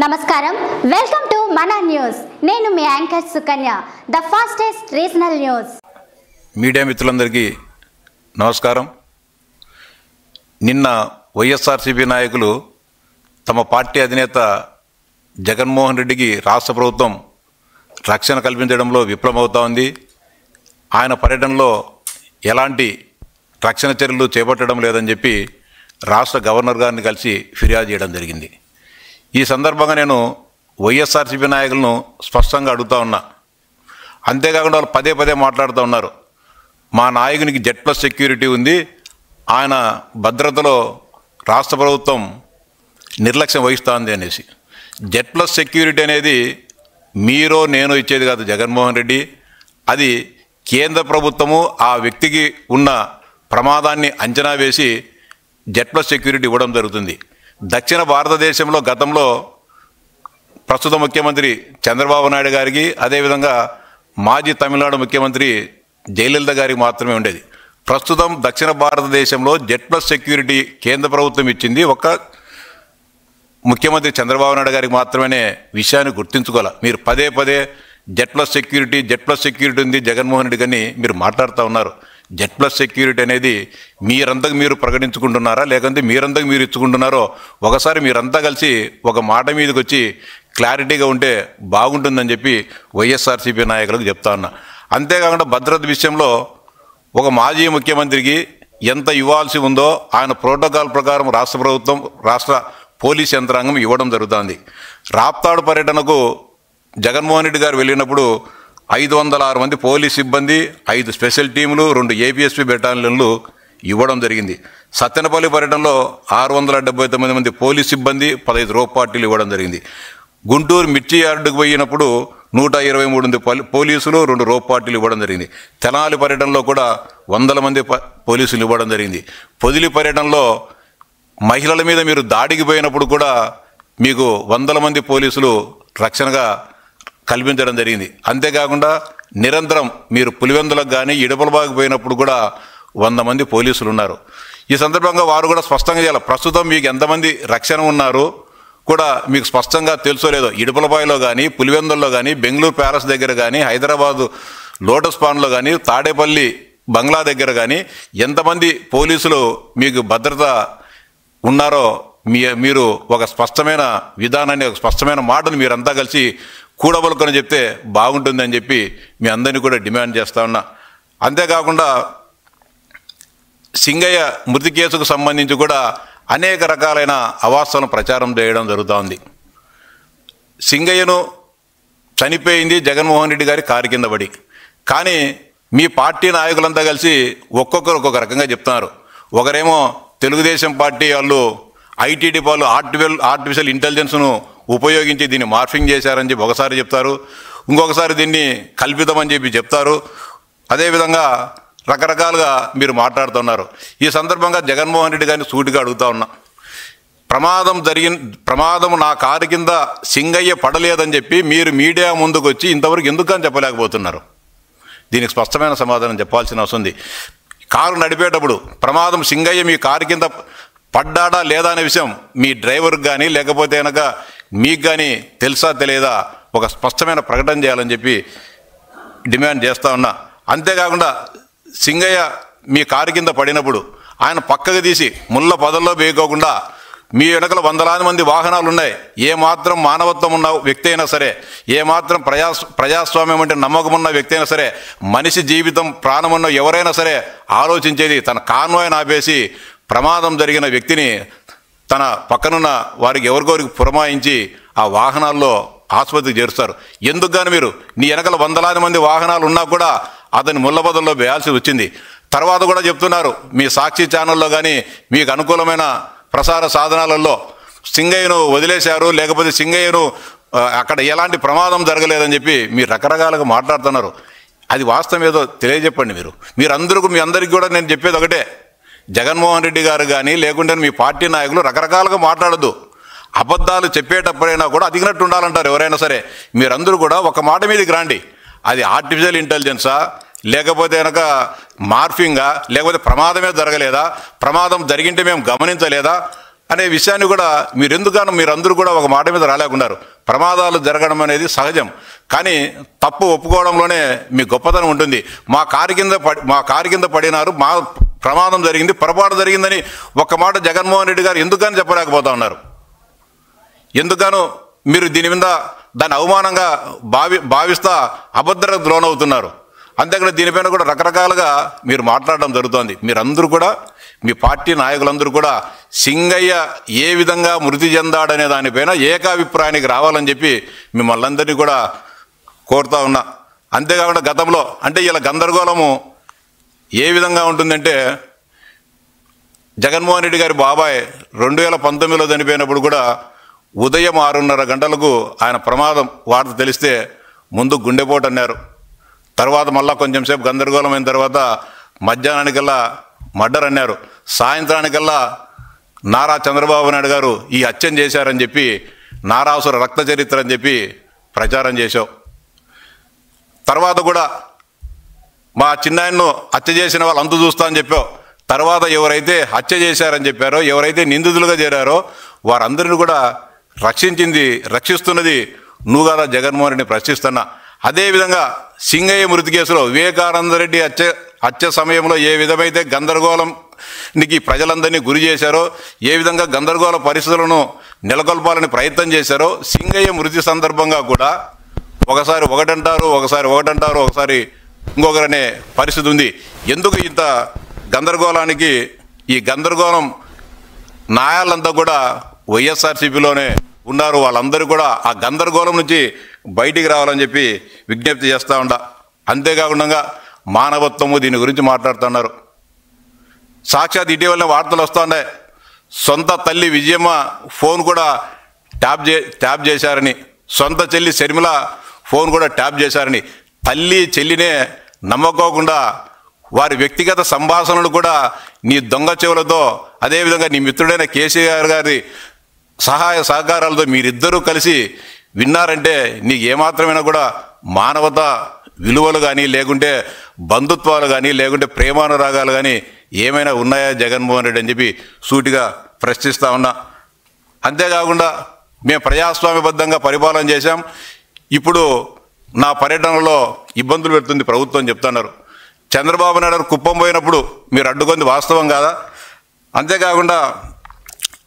నమస్కారం welcome to మన news నేను మీ anchor Sukanya the fastest regional news media మిత్రులందరికీ నమస్కారం నిన్న వైఎస్ఆర్సీపీ నాయకులు తమ పార్టీ అధినేత జగన్మోహన్ రెడ్డికి రాష్ట్ర ప్రభుత్వం రక్షణ కల్పించడంలో విఫలమవుతా ఉంది ఆయన పర్యటనలో ఎలాంటి రక్షణ చర్యలు చేపట్టడం లేదని చెప్పి రాష్ట్ర గవర్నర్ గారిని కలిసి ఫిర్యాదు చేయడం జరిగింది ఈ సందర్భంగా నేను వైఎస్ఆర్సీపీ నాయకులను స్పష్టంగా అడుగుతా ఉన్నా అంతేకాకుండా వాళ్ళు పదే పదే మాట్లాడుతూ ఉన్నారు మా నాయకునికి Z+ సెక్యూరిటీ ఉంది ఆయన భద్రతలో రాష్ట్ర ప్రభుత్వం నిర్లక్ష్యం వహిస్తోంది అనేసి Z+ సెక్యూరిటీ అనేది మీరో నేను ఇచ్చేది కాదు జగన్మోహన్ రెడ్డి అది కేంద్ర ప్రభుత్వము ఆ వ్యక్తికి ఉన్న ప్రమాదాన్ని అంచనా వేసి Z+ సెక్యూరిటీ ఇవ్వడం జరుగుతుంది దక్షిణ భారతదేశంలో గతంలో ప్రస్తుత ముఖ్యమంత్రి చంద్రబాబు నాయుడు గారికి అదేవిధంగా మాజీ తమిళనాడు ముఖ్యమంత్రి జయలలిత గారికి మాత్రమే ఉండేది ప్రస్తుతం దక్షిణ భారతదేశంలో Z+ సెక్యూరిటీ కేంద్ర ప్రభుత్వం ఇచ్చింది ఒక ముఖ్యమంత్రి చంద్రబాబు నాయుడు గారికి మాత్రమే విషయాన్ని గుర్తించుకోవాలి మీరు పదే పదే Z+ సెక్యూరిటీ ఉంది జగన్మోహన్ రెడ్డి గారిని మీరు మాట్లాడుతూ ఉన్నారు Z+ సెక్యూరిటీ అనేది మీరంతకు మీరు ప్రకటించుకుంటున్నారా లేకుంటే మీరంతకు మీరు ఇచ్చుకుంటున్నారో ఒకసారి మీరంతా కలిసి ఒక మాట మీదకి వచ్చి క్లారిటీగా ఉంటే బాగుంటుందని చెప్పి వైఎస్ఆర్సీపీ నాయకులకు చెప్తా ఉన్నా అంతేకాకుండా భద్రత విషయంలో ఒక మాజీ ముఖ్యమంత్రికి ఎంత ఇవ్వాల్సి ఉందో ఆయన ప్రోటోకాల్ ప్రకారం రాష్ట్ర ప్రభుత్వం రాష్ట్ర పోలీస్ యంత్రాంగం ఇవ్వడం జరుగుతుంది రాప్తాడు పర్యటనకు జగన్మోహన్ రెడ్డి గారు వెళ్ళినప్పుడు 506 మంది పోలీస్ సిబ్బంది 5 స్పెషల్ టీములు 2 APSP బెటాలియన్లు ఇవ్వడం జరిగింది సత్తెనపల్లి పర్యటనలో 679 మంది పోలీస్ సిబ్బంది 15 రోప్ పార్టీలు ఇవ్వడం జరిగింది గుంటూరు మిర్చి యార్డుకు పోయినప్పుడు 123 పోలీసులు 2 రోప్ పార్టీలు ఇవ్వడం జరిగింది తెనాలి పర్యటనలో కూడా 100 మంది పోలీసులు ఇవ్వడం జరిగింది పొదిలి పర్యటనలో మహిళల మీద మీరు దాడికి పోయినప్పుడు కూడా మీకు 100 మంది పోలీసులు రక్షణగా కల్పించడం జరిగింది అంతేకాకుండా నిరంతరం మీరు పులివెందులకు కానీ ఇడపలబాగు పోయినప్పుడు కూడా 100 మంది పోలీసులు ఉన్నారు ఈ సందర్భంగా వారు కూడా స్పష్టంగా చేయాలి ప్రస్తుతం మీకు ఎంతమంది రక్షణ ఉన్నారు కూడా మీకు స్పష్టంగా తెలుసో లేదో ఇడపలబాయిలో కానీ పులివెందుల్లో కానీ బెంగళూరు ప్యాలెస్ దగ్గర కానీ హైదరాబాదు లోటస్ పాండ్లో కానీ తాడేపల్లి బంగ్లా దగ్గర కానీ ఎంతమంది పోలీసులు మీకు భద్రత ఉన్నారో మీరు ఒక స్పష్టమైన విధానాన్ని ఒక స్పష్టమైన మాటను మీరంతా కలిసి కూడబలుకొని చెప్తే బాగుంటుందని చెప్పి మీ అందరినీ కూడా డిమాండ్ చేస్తా ఉన్నా అంతేకాకుండా సింగయ్య మృతి కేసుకు సంబంధించి కూడా అనేక రకాలైన అవాస్తవాలను ప్రచారం చేయడం జరుగుతోంది సింగయ్యను చనిపోయింది జగన్మోహన్ రెడ్డి గారి కారు కింద పడి కానీ మీ పార్టీ నాయకులంతా కలిసి ఒక్కొక్కరు ఒక్కొక్క రకంగా చెప్తున్నారు ఒకరేమో తెలుగుదేశం పార్టీ వాళ్ళు ITD వాళ్ళు ఆర్టిఫిషియల్ ఇంటెలిజెన్స్ను ఉపయోగించి దీన్ని మార్ఫింగ్ చేశారని చెప్పి ఒకసారి చెప్తారు ఇంకొకసారి దీన్ని కల్పితమని చెప్పి చెప్తారు అదేవిధంగా రకరకాలుగా మీరు మాట్లాడుతున్నారు ఈ సందర్భంగా జగన్మోహన్ రెడ్డి గారిని సూటిగా అడుగుతా ఉన్నా ప్రమాదం నా కారు కింద సింగయ్య పడలేదని చెప్పి మీరు మీడియా ముందుకు వచ్చి ఇంతవరకు ఎందుకని చెప్పలేకపోతున్నారు దీనికి స్పష్టమైన సమాధానం చెప్పాల్సిన అవసరం ఉంది కారు నడిపేటప్పుడు ప్రమాదం సింగయ్య మీ కారు కింద పడ్డాడా లేదా అనే విషయం మీ డ్రైవర్కి కానీ లేకపోతే కనుక మీకు కానీ తెలుసా తెలియదా ఒక స్పష్టమైన ప్రకటన చేయాలని చెప్పి డిమాండ్ చేస్తూ ఉన్నా అంతేకాకుండా సింగయ్య మీ కారు కింద పడినప్పుడు ఆయన పక్కకు తీసి ముళ్ళ పొదల్లో వేయకోకుండా మీ వెనకల వందలాది మంది వాహనాలు ఉన్నాయి ఏమాత్రం మానవత్వం ఉన్న వ్యక్తి అయినా సరే ఏమాత్రం ప్రజాస్వామ్యం అంటే నమ్మకం ఉన్న వ్యక్తి అయినా సరే మనిషి జీవితం ప్రాణం ఉన్న ఎవరైనా సరే ఆలోచించేది తన కాన్వాయ్ని ఆపేసి ప్రమాదం జరిగిన వ్యక్తిని తన పక్కనున్న వారికి ఎవరికొరికి పురమాయించి ఆ వాహనాల్లో ఆసుపత్రికి చేరుస్తారు ఎందుకు కానీ మీరు నీ వెనకల వందలాది మంది వాహనాలు ఉన్నా కూడా అతని ముళ్ళబదల్లో వేయాల్సి వచ్చింది తర్వాత కూడా చెప్తున్నారు మీ సాక్షి ఛానల్లో కానీ మీకు అనుకూలమైన ప్రసార సాధనాలలో సింగయ్యను వదిలేశారు లేకపోతే సింగయ్యను అక్కడ ఎలాంటి ప్రమాదం జరగలేదని చెప్పి మీరు రకరకాలుగా మాట్లాడుతున్నారు అది వాస్తవం ఏదో తెలియజెప్పండి మీ అందరికీ కూడా నేను చెప్పేది ఒకటే జగన్మోహన్ రెడ్డి గారు కానీ లేకుంటే మీ పార్టీ నాయకులు రకరకాలుగా మాట్లాడద్దు అబద్ధాలు చెప్పేటప్పుడైనా కూడా అదిగినట్టు ఉండాలంటారు ఎవరైనా సరే మీరందరూ కూడా ఒక మాట మీదకి రండి అది ఆర్టిఫిషియల్ ఇంటెలిజెన్సా లేకపోతే కనుక మార్ఫింగా లేకపోతే ప్రమాదమే జరగలేదా ప్రమాదం జరిగింటే మేము గమనించలేదా అనే విషయాన్ని కూడా మీరందరూ కూడా ఒక మాట మీద రాలేకున్నారు. ప్రమాదాలు జరగడం అనేది సహజం, కానీ తప్పు ఒప్పుకోవడంలోనే మీ గొప్పతనం ఉంటుంది. మా కారు కింద పడినారు, మా ప్రమాదం జరిగింది, పొరపాటు జరిగిందని ఒక్క మాట జగన్మోహన్ రెడ్డి గారు ఎందుకని చెప్పలేకపోతా ఉన్నారు? ఎందుకనో మీరు దాన్ని అవమానంగా భావిస్తా అభద్రతకు లోనవుతున్నారు. అంతేకాని దీనిపైన కూడా రకరకాలుగా మీరు మాట్లాడడం జరుగుతోంది. మీరందరూ కూడా, మీ పార్టీ నాయకులందరూ కూడా సింగయ్య ఏ విధంగా మృతి చెందాడనే దానిపైన ఏకాభిప్రాయానికి రావాలని చెప్పి మిమ్మల్ని అందరినీ కూడా కోరుతా ఉన్నా. అంతేకాకుండా గతంలో అంటే ఇలా గందరగోళము ఏ విధంగా ఉంటుందంటే, జగన్మోహన్ రెడ్డి గారి బాబాయ్ 2019లో చనిపోయినప్పుడు కూడా ఉదయం 6:30 గంటలకు ఆయన ప్రమాదం వార్త తెలిస్తే ముందు గుండెపోటు అన్నారు. తర్వాత మళ్ళా కొంచెం సేపు గందరగోళం అయిన తర్వాత మధ్యాహ్నానికల్లా మర్డర్ అన్నారు. సాయంత్రానికల్లా నారా చంద్రబాబు నాయుడు గారు ఈ హత్యం చేశారని చెప్పి, నారాసుర రక్త చరిత్ర అని చెప్పి ప్రచారం చేశావు. తర్వాత కూడా మా చిన్నాయన్ను హత్య చేసిన వాళ్ళు అంతు చూస్తా అని చెప్పావు. తర్వాత ఎవరైతే హత్య చేశారని చెప్పారో, ఎవరైతే నిందితులుగా చేరారో వారందరిని కూడా రక్షిస్తున్నది నువ్వు కదా జగన్మోహన్ రెడ్డిని ప్రశ్నిస్తున్నా. అదేవిధంగా సింగయ్య మృతి కేసులో వివేకానంద రెడ్డి హత్య సమయంలో ఏ విధమైతే గందరగోళంకి ప్రజలందరినీ గురి చేశారో, ఏ విధంగా గందరగోళ పరిస్థితులను నెలకొల్పాలని ప్రయత్నం చేశారో, సింగయ్య మృతి సందర్భంగా కూడా ఒకసారి ఒకటంటారు, ఒకసారి ఇంకొకరనే పరిస్థితి ఉంది. ఎందుకు ఇంత గందరగోళానికి? ఈ గందరగోళం నాయాలంతా కూడా వైఎస్ఆర్సీపీలోనే ఉన్నారు. వాళ్ళందరూ కూడా ఆ గందరగోళం నుంచి బయటికి రావాలని చెప్పి విజ్ఞప్తి చేస్తూ ఉండా. అంతేకాకుండా మానవత్వము దీని గురించి మాట్లాడుతున్నారు. సాక్షాత్ ఇటీవలనే వార్తలు వస్తున్నాయి, సొంత తల్లి విజయమ్మ ఫోన్ కూడా ట్యాప్ చేశారని, సొంత చెల్లి శర్మిల ఫోన్ కూడా ట్యాప్ చేశారని. తల్లి చెల్లినే నమ్మకోకుండా వారి వ్యక్తిగత సంభాషణలు కూడా నీ దొంగ చెవులతో, అదేవిధంగా నీ మిత్రుడైన కేసీఆర్ గారి సహాయ సహకారాలతో మీరిద్దరూ కలిసి విన్నారంటే నీకు ఏమాత్రమైనా కూడా మానవత విలువలు కానీ, లేకుంటే బంధుత్వాలు కానీ, లేకుంటే ప్రేమానురాగాలు కానీ ఏమైనా ఉన్నాయా జగన్మోహన్ రెడ్డి అని చెప్పి సూటిగా ప్రశ్నిస్తూ ఉన్నా. అంతేకాకుండా మేము ప్రజాస్వామ్యబద్ధంగా పరిపాలన చేశాం, ఇప్పుడు నా పర్యటనలో ఇబ్బందులు పెడుతుంది ప్రభుత్వం చెప్తున్నారు. చంద్రబాబు నాయుడు కుప్పం పోయినప్పుడు మీరు అడ్డుకుంది వాస్తవం కాదా? అంతేకాకుండా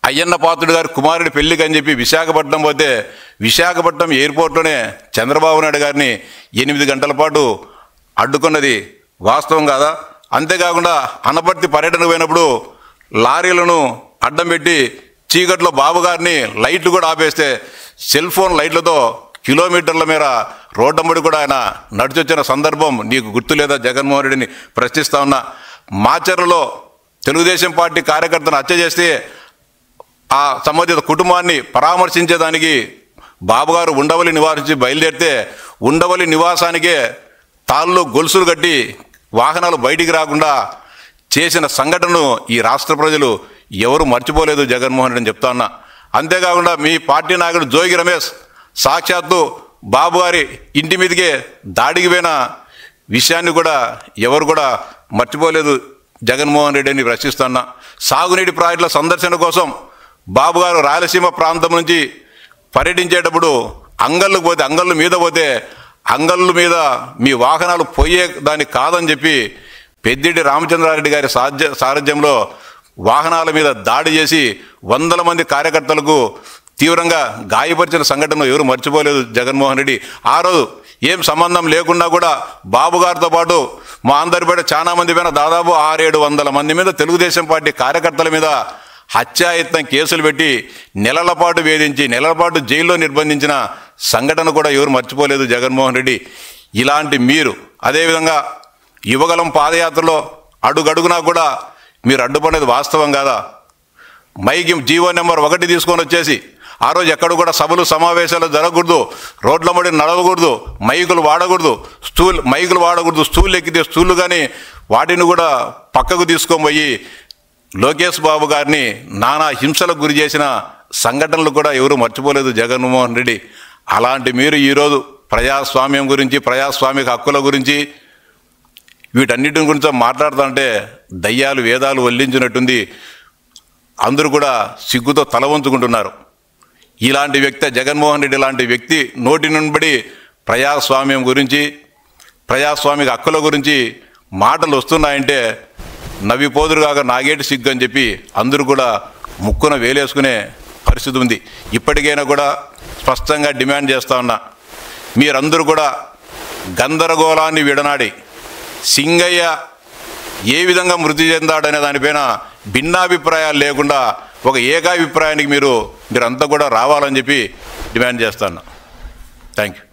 అయ్యన్న పాత్రుడు గారి కుమారుడి పెళ్లికి అని చెప్పి విశాఖపట్నం పోతే, విశాఖపట్నం ఎయిర్పోర్ట్లోనే చంద్రబాబు నాయుడు గారిని 8 గంటల పాటు అడ్డుకున్నది వాస్తవం కాదా? అంతేకాకుండా అనపర్తి పర్యటనకు పోయినప్పుడు లారీలను అడ్డం పెట్టి చీకట్లో బాబు గారిని లైట్లు కూడా ఆపేస్తే సెల్ ఫోన్ లైట్లతో కిలోమీటర్ల మేర రోడ్డమ్మడి కూడా ఆయన నడిచొచ్చిన సందర్భం నీకు గుర్తు లేదా జగన్మోహన్ రెడ్డిని ప్రశ్నిస్తా ఉన్నా. మాచర్లలో తెలుగుదేశం పార్టీ కార్యకర్తను హత్య చేస్తే ఆ సంబంధిత కుటుంబాన్ని పరామర్శించేదానికి బాబుగారు ఉండవల్లి నివాసించి బయలుదేరితే ఉండవల్లి నివాసానికే తాళ్ళు గొలుసులు కట్టి వాహనాలు బయటికి రాకుండా చేసిన సంఘటనను ఈ రాష్ట్ర ప్రజలు ఎవరు మర్చిపోలేదు జగన్మోహన్ రెడ్డి అని చెప్తా ఉన్నా. అంతేకాకుండా మీ పార్టీ నాయకుడు జోగి రమేష్ సాక్షాత్తు బాబు గారి ఇంటి మీదకే దాడికి పోయిన విషయాన్ని కూడా ఎవరు కూడా మర్చిపోలేదు జగన్మోహన్ రెడ్డి అని ప్రశ్నిస్తున్నా. సాగునీటి ప్రాజెక్టుల సందర్శన కోసం బాబు గారు రాయలసీమ ప్రాంతం నుంచి పర్యటించేటప్పుడు అంగళ్ళు మీద పోతే అంగళ్ళు మీద మీ వాహనాలు పోయే దానికి కాదని చెప్పి పెద్దిరెడ్డి రామచంద్రారెడ్డి గారి సారథ్యంలో వాహనాల మీద దాడి చేసి 100 మంది కార్యకర్తలకు తీవ్రంగా గాయపరిచిన సంఘటన ఎవరు మర్చిపోలేదు జగన్మోహన్ రెడ్డి. ఆ రోజు ఏం సంబంధం లేకుండా కూడా బాబు గారితో పాటు మా అందరిపైన చాలా మంది పైన దాదాపు 600-700 మంది మీద తెలుగుదేశం పార్టీ కార్యకర్తల మీద హత్యాయత్నం కేసులు పెట్టి నెలల పాటు వేధించి నెలల పాటు జైల్లో నిర్బంధించిన సంఘటన కూడా ఎవరు మర్చిపోలేదు జగన్మోహన్ రెడ్డి. ఇలాంటి మీరు అదేవిధంగా యువగలం పాదయాత్రలో అడుగడుగునా కూడా మీరు అడ్డుపడేది వాస్తవం కాదా? మైకి జీవో నెంబర్ 1 తీసుకొని వచ్చేసి ఆ రోజు ఎక్కడ కూడా సభలు సమావేశాలు జరగకూడదు, రోడ్ల మడి నడవకూడదు, మైకులు వాడకూడదు, స్టూల్ ఎక్కితే స్టూళ్ళు కానీ వాటిని కూడా పక్కకు తీసుకొని పోయి లోకేష్ బాబు గారిని నానా హింసలకు గురి చేసిన సంఘటనలు కూడా ఎవరు మర్చిపోలేదు జగన్మోహన్ రెడ్డి. అలాంటి మీరు ఈరోజు ప్రజాస్వామ్యం గురించి, ప్రజాస్వామిక హక్కుల గురించి, వీటన్నిటి గురించి మాట్లాడుతుంటే దయ్యాలు వేదాలు వల్లించినట్టుంది. అందరూ కూడా సిగ్గుతో తల వంచుకుంటున్నారు. ఇలాంటి వ్యక్తి జగన్మోహన్ రెడ్డి లాంటి వ్యక్తి నోటి నుండి ప్రజాస్వామ్యం గురించి, ప్రజాస్వామిక హక్కుల గురించి మాటలు వస్తున్నాయంటే నవ్విపోదురుగాక నాగేటి సిగ్గు అని చెప్పి అందరూ కూడా ముక్కున వేలేసుకునే పరిస్థితి ఉంది. ఇప్పటికైనా కూడా స్పష్టంగా డిమాండ్ చేస్తా ఉన్నా, మీరందరూ కూడా గందరగోళాన్ని విడనాడి సింగయ్య ఏ విధంగా మృతి చెందాడనే దానిపైన భిన్నాభిప్రాయాలు లేకుండా ఒక ఏకాభిప్రాయానికి మీరంతా కూడా రావాలని చెప్పి డిమాండ్ చేస్తాను. Thank you.